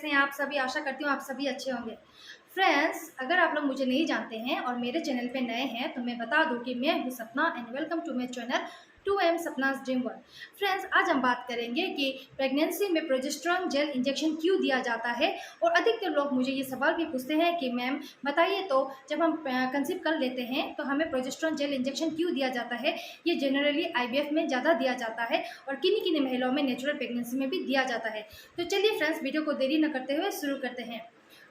हैं आप सभी, आशा करती हूँ आप सभी अच्छे होंगे। फ्रेंड्स, अगर आप लोग मुझे नहीं जानते हैं और मेरे चैनल पे नए हैं तो मैं बता दूं कि मैं हूँ Sapna and welcome to my channel 2M Sapna's dream world. Friends, आज हम बात करेंगे कि प्रेगनेंसी में प्रोजेस्टेरोन जेल इंजेक्शन क्यों दिया जाता है। और अधिकतर लोग मुझे ये सवाल भी पूछते हैं कि मैम बताइए तो जब हम कंसीव कर लेते हैं तो हमें प्रोजेस्टेरोन जेल इंजेक्शन क्यों दिया जाता है। ये जनरली IVF में ज़्यादा दिया जाता है और किन्हीं किन्हीं महिलाओं में नेचुरल प्रेगनेंसी में भी दिया जाता है। तो चलिए फ्रेंड्स, वीडियो को देरी न करते हुए शुरू करते हैं।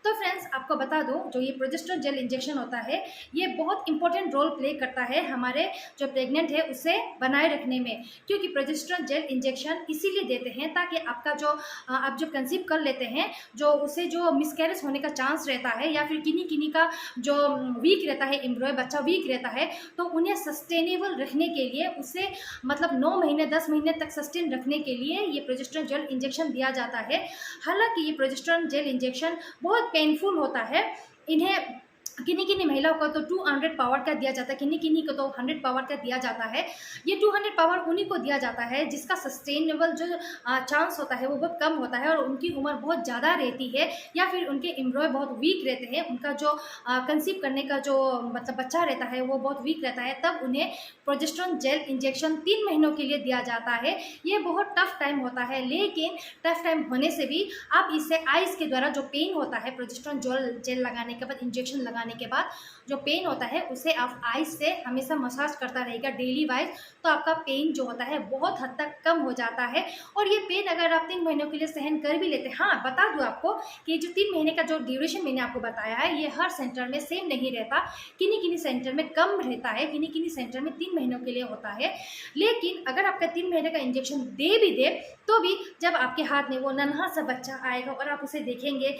तो फ्रेंड्स, आपको बता दूं, जो ये प्रोजेस्टेरोन जेल इंजेक्शन होता है ये बहुत इंपॉर्टेंट रोल प्ले करता है हमारे जो प्रेग्नेंट है उसे बनाए रखने में। क्योंकि प्रोजेस्टेरोन जेल इंजेक्शन इसीलिए देते हैं ताकि आपका जो आप जो कंसीव कर लेते हैं जो उसे जो मिसकैरेज होने का चांस रहता है या फिर किन्हीं किन्हीं का जो वीक रहता है, एम्ब्रॉय बच्चा वीक रहता है, तो उन्हें सस्टेनेबल रखने के लिए उसे मतलब 9 महीने 10 महीने तक सस्टेन रखने के लिए ये प्रोजेस्टेरोन जेल इंजेक्शन दिया जाता है। हालांकि ये प्रोजेस्टेरोन जेल इंजेक्शन बहुत पेनफुल होता है। इन्हें किन्हीं किन्हीं महिलाओं को तो 200 पावर का दिया जाता है, किन्हीं किन्हीं को तो 100 पावर का दिया जाता है। ये 200 पावर उन्हीं को दिया जाता है जिसका सस्टेनेबल जो चांस होता है वो बहुत कम होता है और उनकी उम्र बहुत ज़्यादा रहती है या फिर उनके एम्ब्रॉय बहुत वीक रहते हैं, उनका जो कंसीव करने का जो मतलब बच्चा रहता है वो बहुत वीक रहता है, तब उन्हें प्रोजेस्टेरोन जेल इंजेक्शन 3 महीनों के लिए दिया जाता है। ये बहुत टफ टाइम होता है, लेकिन टफ टाइम होने से भी आप इसे आइस के द्वारा जो पेन होता है प्रोजेस्टेरोन जेल लगाने के बाद, इंजेक्शन लगाने के बाद जो पेन होता है उसे आप आइस से हमेशा मसाज करता रहेगा डेली वाइज, तो आपका पेन जो होता है बहुत हद तक कम हो जाता है। और ये पेन अगर आप 3 महीनों के लिए सहन कर भी लेते हैं, हाँ बता दूं आपको कि जो 3 महीने का जो ड्यूरेशन मैंने आपको बताया है ये हर सेंटर में सेम नहीं रहता, किन्हीं किन्हीं सेंटर में कम रहता है, किन्हीं किन्हीं सेंटर में 3 महीनों के लिए होता है। लेकिन अगर आपका 3 महीने का इंजेक्शन दे भी दे तो भी जब आपके हाथ में वो नन्हा सा बच्चा आएगा और आप उसे देखेंगे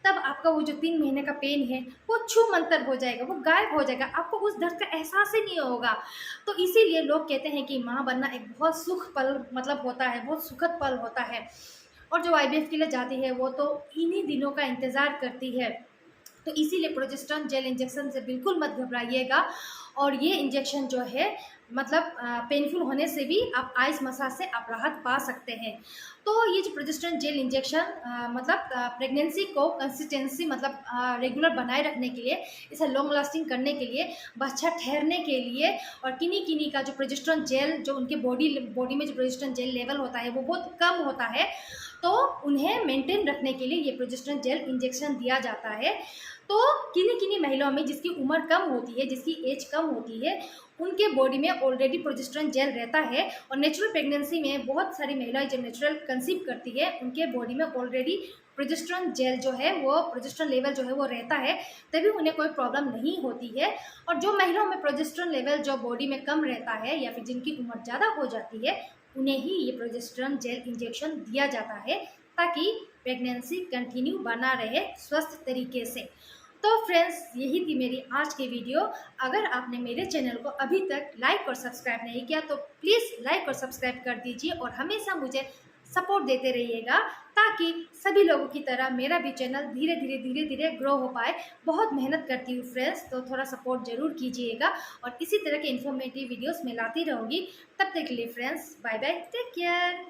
तब आपका वो जो 3 महीने का पेन है वो छू मंतर हो जाएगा, वो गायब हो जाएगा, आपको उस दर्द का एहसास ही नहीं होगा। तो इसीलिए लोग कहते हैं कि माँ बनना एक बहुत सुख पल मतलब होता है, बहुत सुखद पल होता है। और जो IVF के लिए जाती है वो तो इन्हीं दिनों का इंतज़ार करती है। तो इसीलिए प्रोजेस्टेरोन जेल इंजेक्शन से बिल्कुल मत घबराइएगा। और ये इंजेक्शन जो है मतलब पेनफुल होने से भी आप आइस मसाज से आप राहत पा सकते हैं। तो ये जो प्रोजेस्टेरोन जेल इंजेक्शन मतलब प्रेगनेंसी को कंसिस्टेंसी मतलब रेगुलर बनाए रखने के लिए, इसे लॉन्ग लास्टिंग करने के लिए, बच्चा ठहरने के लिए, और किन्हीं किन्हीं का जो प्रोजेस्टेरोन जेल जो उनके बॉडी में जो प्रोजेस्टेरोन जेल लेवल होता है वो बहुत कम होता है, तो उन्हें मेंटेन रखने के लिए ये प्रोजेस्टेरोन जेल इंजेक्शन दिया जाता है। तो किन्हीं किन्हीं महिलाओं में जिसकी उम्र कम होती है, जिसकी एज कम होती है, उनके बॉडी में ऑलरेडी प्रोजेस्टेरोन जेल रहता है। और नेचुरल प्रेगनेंसी में बहुत सारी महिलाएं जब नेचुरल कंसीव करती है उनके बॉडी में ऑलरेडी प्रोजेस्टेरोन जेल जो है वो प्रोजेस्टेरोन लेवल जो है वो रहता है, तभी उन्हें कोई प्रॉब्लम नहीं होती है। और जो महिलाओं में प्रोजेस्टेरोन लेवल जो बॉडी में कम रहता है या फिर जिनकी उम्र ज़्यादा हो जाती है उन्हें ही ये प्रोजेस्टेरोन जेल इंजेक्शन दिया जाता है ताकि प्रेगनेंसी कंटिन्यू बना रहे स्वस्थ तरीके से। तो फ्रेंड्स, यही थी मेरी आज की वीडियो। अगर आपने मेरे चैनल को अभी तक लाइक और सब्सक्राइब नहीं किया तो प्लीज़ लाइक और सब्सक्राइब कर दीजिए और हमेशा मुझे सपोर्ट देते रहिएगा ताकि सभी लोगों की तरह मेरा भी चैनल धीरे धीरे ग्रो हो पाए। बहुत मेहनत करती हूँ फ्रेंड्स, तो थोड़ा सपोर्ट ज़रूर कीजिएगा और इसी तरह के इन्फॉर्मेटिव वीडियोस मैं लाती रहूँगी। तब तक के लिए friends, bye bye, take care.